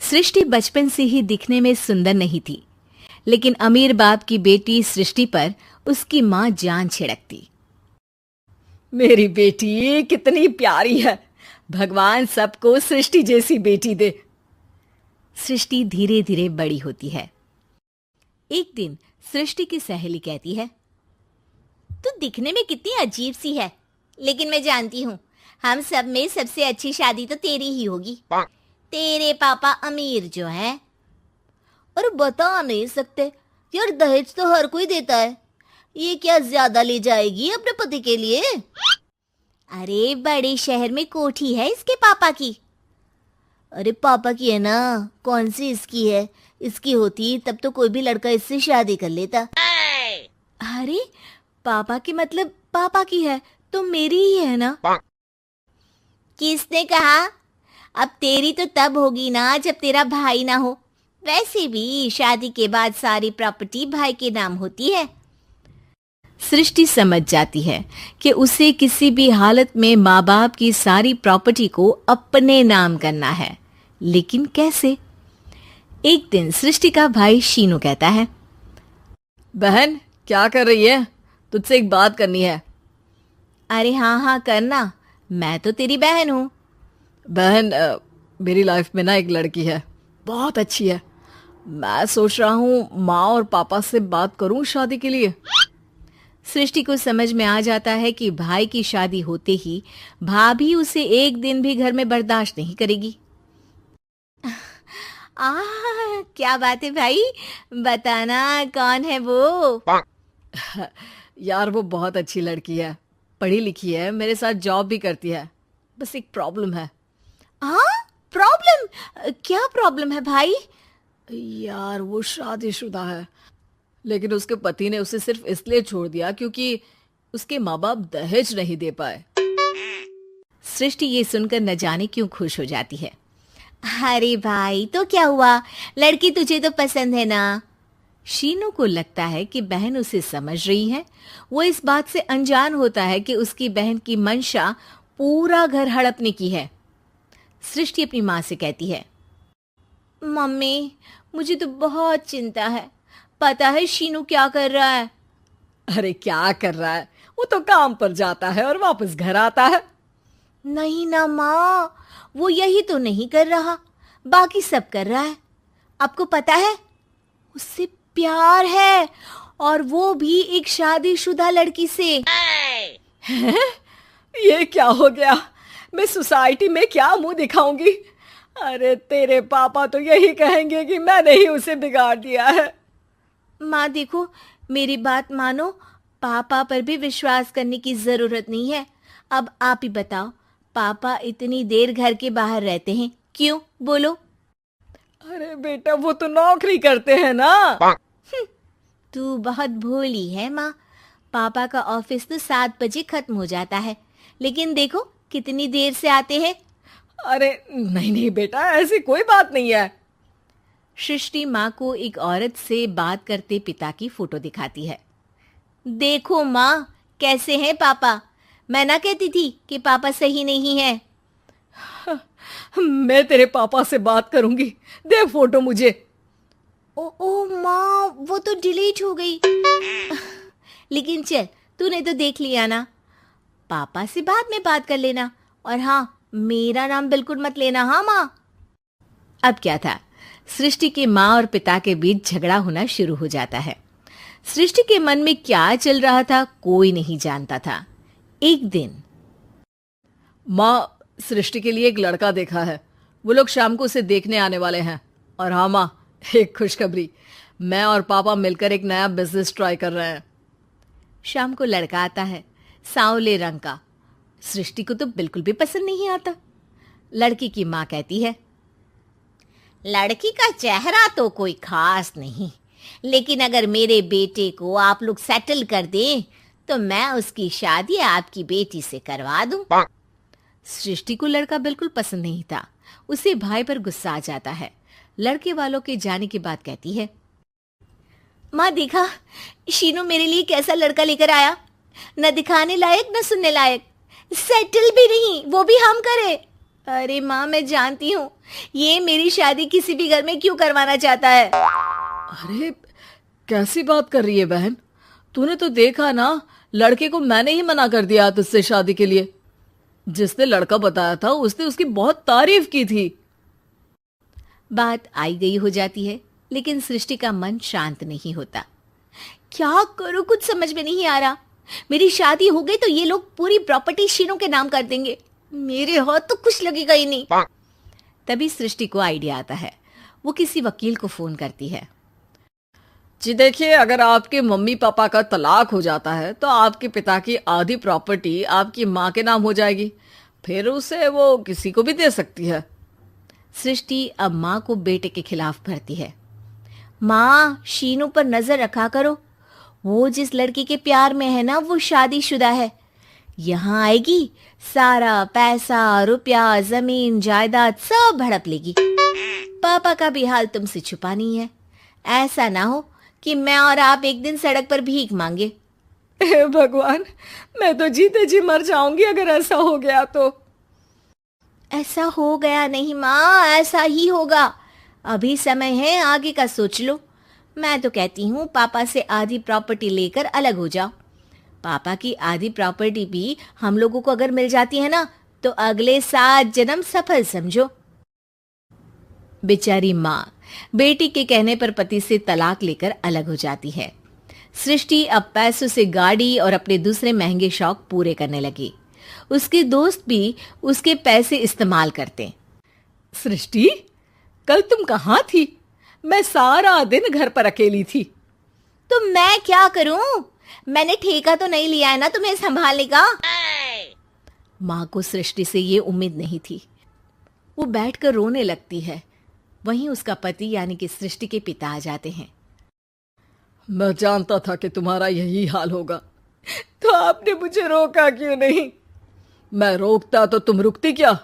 सृष्टि बचपन से ही दिखने में सुंदर नहीं थी, लेकिन अमीर बाप की बेटी सृष्टि पर उसकी माँ जान छिड़कती। मेरी बेटी कितनी प्यारी है, भगवान सबको सृष्टि जैसी बेटी दे। सृष्टि धीरे धीरे बड़ी होती है। एक दिन सृष्टि की सहेली कहती है, तू दिखने में कितनी अजीब सी है, लेकिन मैं जानती हूँ हम सब में सबसे अच्छी शादी तो तेरी ही होगी। तेरे पापा अमीर जो हैं। और बता नहीं सकते यार, दहेज तो हर कोई देता है, ये क्या ज्यादा ले जाएगी अपने पति के लिए? अरे बड़े शहर में कोठी है इसके पापा की। अरे पापा की है ना, कौन सी इसकी है? इसकी होती तब तो कोई भी लड़का इससे शादी कर लेता। अरे पापा की मतलब पापा की है तो मेरी ही है ना? किसने कहा? अब तेरी तो तब होगी ना जब तेरा भाई ना हो। वैसे भी शादी के बाद सारी प्रॉपर्टी भाई के नाम होती है। सृष्टि समझ जाती है कि उसे किसी भी हालत में माँ बाप की सारी प्रॉपर्टी को अपने नाम करना है, लेकिन कैसे? एक दिन सृष्टि का भाई शीनू कहता है, बहन क्या कर रही है? तुझसे एक बात करनी है। अरे हाँ हाँ करना, मैं तो तेरी बहन हूँ। बहन मेरी लाइफ में ना एक लड़की है, बहुत अच्छी है। मैं सोच रहा हूँ माँ और पापा से बात करूँ शादी के लिए। सृष्टि को समझ में आ जाता है कि भाई की शादी होते ही भाभी उसे एक दिन भी घर में बर्दाश्त नहीं करेगी। क्या बात है भाई, बताना कौन है वो? यार वो बहुत अच्छी लड़की है, पढ़ी लिखी है, मेरे साथ जॉब भी करती है। बस एक प्रॉब्लम है। हाँ प्रॉब्लम? क्या प्रॉब्लम है भाई? यार वो शादीशुदा है, लेकिन उसके पति ने उसे सिर्फ इसलिए छोड़ दिया क्योंकि उसके माँ बाप दहेज नहीं दे पाए। सृष्टि ये सुनकर न जाने क्यों खुश हो जाती है। अरे भाई तो क्या हुआ, लड़की तुझे तो पसंद है ना? शीनू को लगता है कि बहन उसे समझ रही है। वो इस बात से अनजान होता है कि उसकी बहन की मंशा पूरा घर हड़पने की है। सृष्टि अपनी माँ से कहती है, मम्मी मुझे तो बहुत चिंता है, पता है शीनू क्या कर रहा है? अरे क्या कर रहा है? वो तो काम पर जाता है और वापस घर आता है। नहीं ना माँ, वो यही तो नहीं कर रहा, बाकी सब कर रहा है। आपको पता है उससे प्यार है, और वो भी एक शादीशुदा लड़की से। ये क्या हो गया? मैं सोसाइटी में क्या मुंह दिखाऊंगी? अरे तेरे पापा तो यही कहेंगे कि मैंने ही उसे बिगाड़ दिया है। माँ देखो, मेरी बात मानो, पापा पर भी विश्वास करने की जरूरत नहीं है। अब आप ही बताओ, पापा इतनी देर घर के बाहर रहते हैं क्यों? बोलो। अरे बेटा वो तो नौकरी करते हैं ना। तू बहुत भोली है माँ। पापा का ऑफिस तो 7 बजे खत्म हो जाता है, लेकिन देखो कितनी देर से आते हैं। अरे नहीं नहीं बेटा, ऐसी कोई बात नहीं है। सृष्टि माँ को एक औरत से बात करते पिता की फोटो दिखाती है। देखो माँ कैसे हैं पापा, मैं ना कहती थी कि पापा सही नहीं है। मैं तेरे पापा से बात करूंगी, दे फोटो मुझे। ओ माँ, वो तो डिलीट हो गई। लेकिन चल, तूने तो देख लिया ना, पापा से बाद में बात कर लेना। और हाँ, मेरा नाम बिल्कुल मत लेना। हाँ माँ। अब क्या था, सृष्टि के माँ और पिता के बीच झगड़ा होना शुरू हो जाता है। सृष्टि के मन में क्या चल रहा था कोई नहीं जानता था। एक दिन, माँ सृष्टि के लिए एक लड़का देखा है, वो लोग शाम को उसे देखने आने वाले हैं। और हाँ माँ, एक खुशखबरी, मैं और पापा मिलकर एक नया बिजनेस ट्राई कर रहे हैं। शाम को लड़का आता है, सांवले रंग का। सृष्टि को तो बिल्कुल भी पसंद नहीं आता। लड़की की माँ कहती है, लड़की का चेहरा तो कोई खास नहीं, लेकिन अगर मेरे बेटे को आप लोग सेटल कर दें तो मैं उसकी शादी आपकी बेटी से करवा दूं। सृष्टि को लड़का बिल्कुल पसंद नहीं था। उसे भाई पर गुस्सा आ जाता है। लड़के वालों के जाने के बाद कहती है, माँ देखा शीनू मेरे लिए कैसा लड़का लेकर आया, न दिखाने लायक न सुनने लायक, सेटल भी नहीं, वो भी हम करे। अरे माँ, मैं जानती हूँ ये मेरी शादी किसी भी घर में क्यों करवाना चाहता है। अरे कैसी बात कर रही है बहन, तूने तो देखा ना, लड़के को मैंने ही मना कर दिया तुझसे शादी के लिए। जिसने लड़का बताया था उसने उसकी बहुत तारीफ की थी। बात आई गई हो जाती है, लेकिन सृष्टि का मन शांत नहीं होता। क्या करूँ, कुछ समझ में नहीं आ रहा। मेरी शादी हो गई तो ये लोग पूरी प्रॉपर्टी शीनू के नाम कर देंगे, मेरे हाथ तो कुछ लगेगा ही नहीं। तभी सृष्टि को आइडिया आता है। वो किसी वकील को फोन करती है। जी देखिए, अगर आपके मम्मी पापा का तलाक हो जाता है तो आपके पिता की आधी प्रॉपर्टी आपकी माँ के नाम हो जाएगी, फिर उसे वो किसी को भी दे सकती है। सृष्टि अब माँ को बेटे के खिलाफ भरती है। माँ, शीनू पर नजर रखा करो, वो जिस लड़की के प्यार में है ना, वो शादीशुदा है। यहाँ आएगी, सारा पैसा, रुपया, जमीन, जायदाद सब हड़प लेगी। पापा का भी हाल तुमसे छुपा नहीं है। ऐसा ना हो कि मैं और आप एक दिन सड़क पर भीख मांगे। हे भगवान, मैं तो जीते जी मर जाऊंगी अगर ऐसा हो गया तो। ऐसा हो गया नहीं माँ, ऐसा ही होगा। अभी समय है, आगे का सोच लो। मैं तो कहती हूँ पापा से आधी प्रॉपर्टी लेकर अलग हो जाओ। पापा की आधी प्रॉपर्टी भी हम लोगों को अगर मिल जाती है ना, तो अगले 7 जन्म सफल समझो। बेचारी माँ बेटी के कहने पर पति से तलाक लेकर अलग हो जाती है। सृष्टि अब पैसों से गाड़ी और अपने दूसरे महंगे शौक पूरे करने लगी। उसके दोस्त भी उसके पैसे इस्तेमाल करते। सृष्टि, कल तुम कहाँ थी? मैं सारा दिन घर पर अकेली थी। तो मैं क्या करूं? मैंने ठेका तो नहीं लिया है ना तुम्हें संभालने का। माँ को सृष्टि से ये उम्मीद नहीं थी। वो बैठकर रोने लगती है। वहीं उसका पति यानी कि सृष्टि के पिता आ जाते हैं। मैं जानता था कि तुम्हारा यही हाल होगा, तो आपने मुझे रोका क्यों नहीं? मैं रोकता तो तुम रुकती क्या?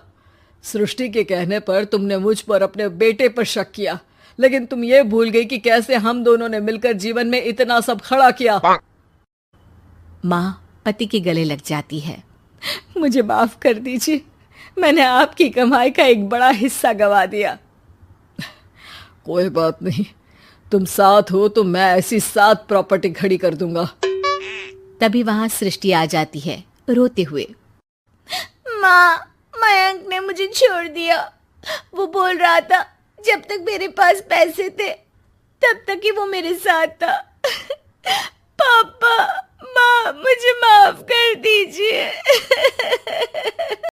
सृष्टि के कहने पर तुमने मुझ पर अपने बेटे पर शक किया, लेकिन तुम ये भूल गई कि कैसे हम दोनों ने मिलकर जीवन में इतना सब खड़ा किया। माँ पति के गले लग जाती है। मुझे माफ कर दीजिए, मैंने आपकी कमाई का एक बड़ा हिस्सा गवा दिया। कोई बात नहीं, तुम साथ हो तो मैं ऐसी 7 प्रॉपर्टी खड़ी कर दूंगा। तभी वहां सृष्टि आ जाती है रोते हुए। माँ, मयंक ने मुझे छोड़ दिया। वो बोल रहा था जब तक मेरे पास पैसे थे तब तक ही वो मेरे साथ था। पापा, माँ, मुझे माफ कर दीजिए।